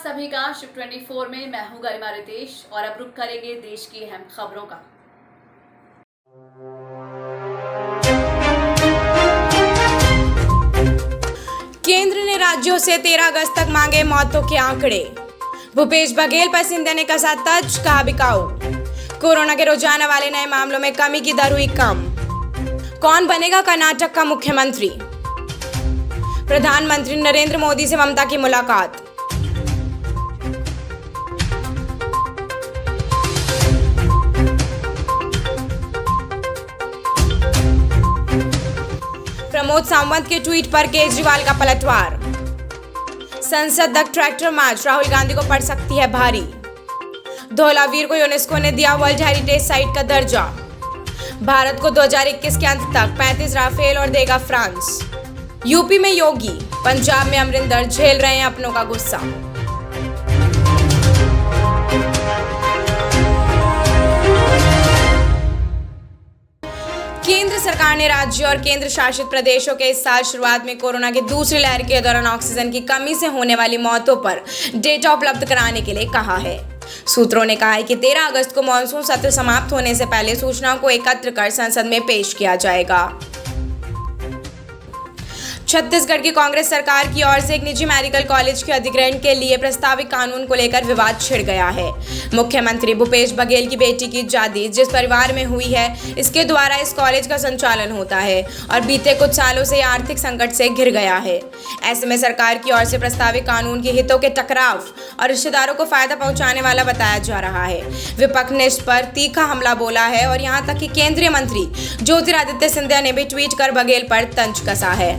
सभी का शिफ्ट 24 में मैं हूं गरिमा रितेश और अब रुक करेंगे देश की अहम खबरों का। केंद्र ने राज्यों से 13 अगस्त तक मांगे मौतों के आंकड़े। भूपेश बघेल पर सिंधिया ने कसा तज, कहा बिकाऊ। कोरोना के रोजाना वाले नए मामलों में कमी की दर हुई कम। कौन बनेगा कर्नाटक का मुख्यमंत्री? प्रधानमंत्री नरेंद्र मोदी से ममता की मुलाकात। प्रमोद सावंत के ट्वीट पर केजरीवाल का पलटवार। संसद तक ट्रैक्टर मार्च, राहुल गांधी को पड़ सकती है भारी। धौलावीर को यूनेस्को ने दिया वर्ल्ड हेरिटेज साइट का दर्जा। भारत को 2021 के अंत तक 35 राफेल और देगा फ्रांस। यूपी में योगी, पंजाब में अमरिंदर झेल रहे हैं अपनों का गुस्सा। केंद्र सरकार ने राज्य और केंद्र शासित प्रदेशों के इस साल शुरुआत में कोरोना की दूसरी लहर के दौरान ऑक्सीजन की कमी से होने वाली मौतों पर डेटा उपलब्ध कराने के लिए कहा है। सूत्रों ने कहा है कि 13 अगस्त को मॉनसून सत्र समाप्त होने से पहले सूचनाओं को एकत्र कर संसद में पेश किया जाएगा। छत्तीसगढ़ की कांग्रेस सरकार की ओर से एक निजी मेडिकल कॉलेज के अधिग्रहण के लिए प्रस्तावित कानून को लेकर विवाद छिड़ गया है। मुख्यमंत्री भूपेश बघेल की बेटी की शादी जिस परिवार में हुई है, इसके द्वारा इस कॉलेज का संचालन होता है और बीते कुछ सालों से आर्थिक संकट से घिर गया है। ऐसे में सरकार की ओर से प्रस्तावित कानून के हितों के टकराव और रिश्तेदारों को फायदा पहुंचाने वाला बताया जा रहा है। विपक्ष ने इस पर तीखा हमला बोला है और यहां तक कि केंद्रीय मंत्री ज्योतिरादित्य सिंधिया ने भी ट्वीट कर बघेल पर तंज कसा है।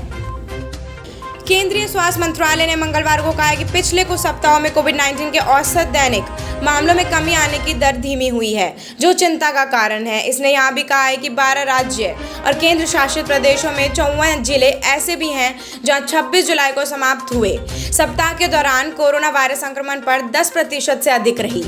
केंद्रीय स्वास्थ्य मंत्रालय ने मंगलवार को कहा है कि पिछले कुछ सप्ताहों में कोविड-19 के औसत दैनिक मामलों में कमी आने की दर धीमी हुई है, जो चिंता का कारण है। इसने यहां भी कहा है कि 12 राज्य और केंद्र शासित प्रदेशों में 54 जिले ऐसे भी हैं जहां 26 जुलाई को समाप्त हुए सप्ताह के दौरान कोरोना वायरस संक्रमण पर 10% से अधिक रही।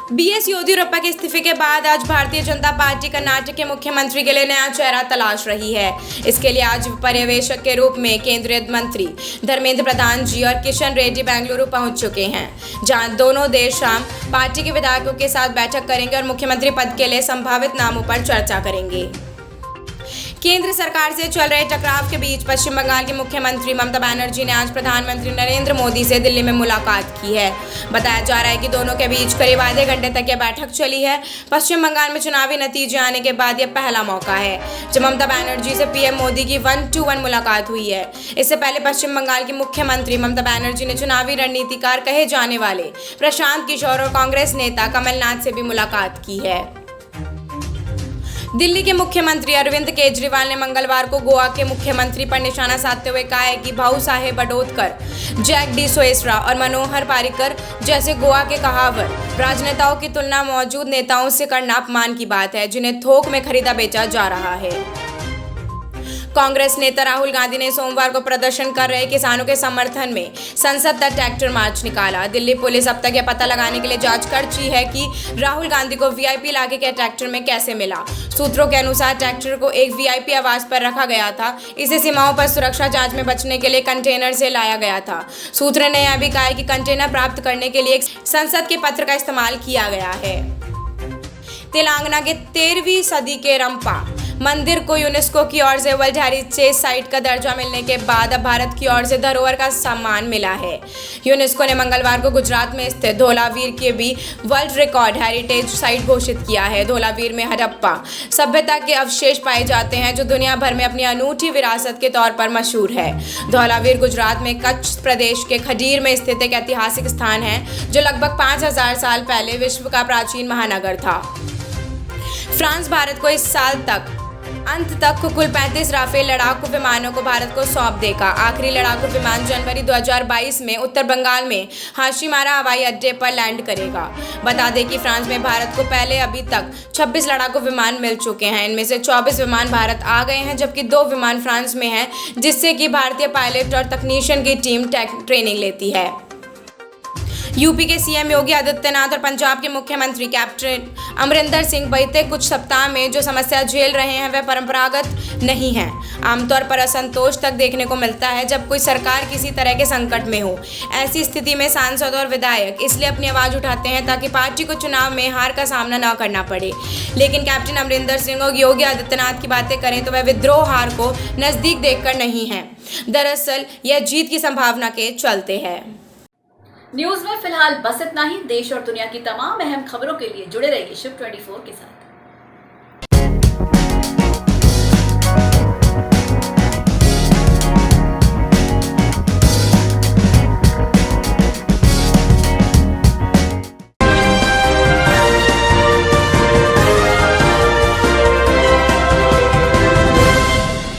बीएस येदियुरप्पा के इस्तीफे के बाद आज भारतीय जनता पार्टी कर्नाटक के मुख्यमंत्री के लिए नया चेहरा तलाश रही है। इसके लिए आज पर्यवेक्षक के रूप में केंद्रीय मंत्री धर्मेंद्र प्रधान जी और किशन रेड्डी बेंगलुरु पहुंच चुके हैं, जहां दोनों देर शाम पार्टी के विधायकों के साथ बैठक करेंगे और मुख्यमंत्री पद के लिए संभावित नामों पर चर्चा करेंगे। केंद्र सरकार से चल रहे टकराव के बीच पश्चिम बंगाल की मुख्यमंत्री ममता बनर्जी ने आज प्रधानमंत्री नरेंद्र मोदी से दिल्ली में मुलाकात की है। बताया जा रहा है कि दोनों के बीच करीब आधे घंटे तक यह बैठक चली है। पश्चिम बंगाल में चुनावी नतीजे आने के बाद यह पहला मौका है जब ममता बनर्जी से पीएम मोदी की 1-to-1 मुलाकात हुई है। इससे पहले पश्चिम बंगाल की मुख्यमंत्री ममता बनर्जी ने चुनावी रणनीतिकार कहे जाने वाले प्रशांत किशोर और कांग्रेस नेता कमलनाथ से भी मुलाकात की है। दिल्ली के मुख्यमंत्री अरविंद केजरीवाल ने मंगलवार को गोवा के मुख्यमंत्री पर निशाना साधते हुए कहा है कि भाऊ साहेब बडोदकर, जैक डी सोएसरा और मनोहर पारिकर जैसे गोवा के कहावर राजनेताओं की तुलना मौजूद नेताओं से करना अपमान की बात है, जिन्हें थोक में खरीदा बेचा जा रहा है। कांग्रेस नेता राहुल गांधी ने सोमवार को प्रदर्शन कर रहे किसानों के समर्थन में संसद तक ट्रैक्टर मार्च निकाला। दिल्ली पुलिस अब तक यह पता लगाने के लिए जांच कर रही है कि राहुल गांधी को वीआईपी इलाके के ट्रैक्टर में कैसे मिला। सूत्रों के अनुसार ट्रैक्टर को एक वीआईपी आवास पर रखा गया था। इसे सीमाओं पर सुरक्षा जांच में बचने के लिए कंटेनर से लाया गया था। सूत्रों ने यह भी कहा है कि कंटेनर प्राप्त करने के लिए संसद के पत्र का इस्तेमाल किया गया है। तेलंगाना के 13वीं सदी के रंपा मंदिर को यूनेस्को की ओर से वर्ल्ड हेरिटेज साइट का दर्जा मिलने के बाद अब भारत की ओर से धरोहर का सम्मान मिला है। यूनेस्को ने मंगलवार को गुजरात में स्थित धौलावीर के भी वर्ल्ड रिकॉर्ड हेरिटेज साइट घोषित किया है। धौलावीर में हड़प्पा सभ्यता के अवशेष पाए जाते हैं, जो दुनिया भर में अपनी अनूठी विरासत के तौर पर मशहूर है। धौलावीर गुजरात में कच्छ प्रदेश के खडीर में स्थित एक ऐतिहासिक स्थान है, जो लगभग 5000 साल पहले विश्व का प्राचीन महानगर था। फ्रांस भारत को इस साल तक अंत तक कुल 35 राफेल लड़ाकू विमानों को भारत को सौंप देगा। आखिरी लड़ाकू विमान जनवरी 2022 में उत्तर बंगाल में हाशीमारा हवाई अड्डे पर लैंड करेगा। बता दें कि फ्रांस में भारत को पहले अभी तक 26 लड़ाकू विमान मिल चुके हैं। इनमें से 24 विमान भारत आ गए हैं, जबकि 2 विमान फ्रांस में हैं, जिससे कि भारतीय पायलट और तकनीशियन की टीम ट्रेनिंग लेती है। यूपी के सीएम योगी आदित्यनाथ और पंजाब के मुख्यमंत्री कैप्टन अमरिंदर सिंह बीते कुछ सप्ताह में जो समस्या झेल रहे हैं वह परंपरागत नहीं है। आमतौर पर असंतोष तक देखने को मिलता है जब कोई सरकार किसी तरह के संकट में हो। ऐसी स्थिति में सांसद और विधायक इसलिए अपनी आवाज उठाते हैं ताकि पार्टी को चुनाव में हार का सामना न करना पड़े। लेकिन कैप्टन अमरिंदर सिंह और योगी आदित्यनाथ की बातें करें तो वह विद्रोह हार को नजदीक देखकर नहीं है, दरअसल यह जीत की संभावना के चलते है। न्यूज में फिलहाल बस इतना ही। देश और दुनिया की तमाम अहम खबरों के लिए जुड़े रहिए शिव 24 के साथ।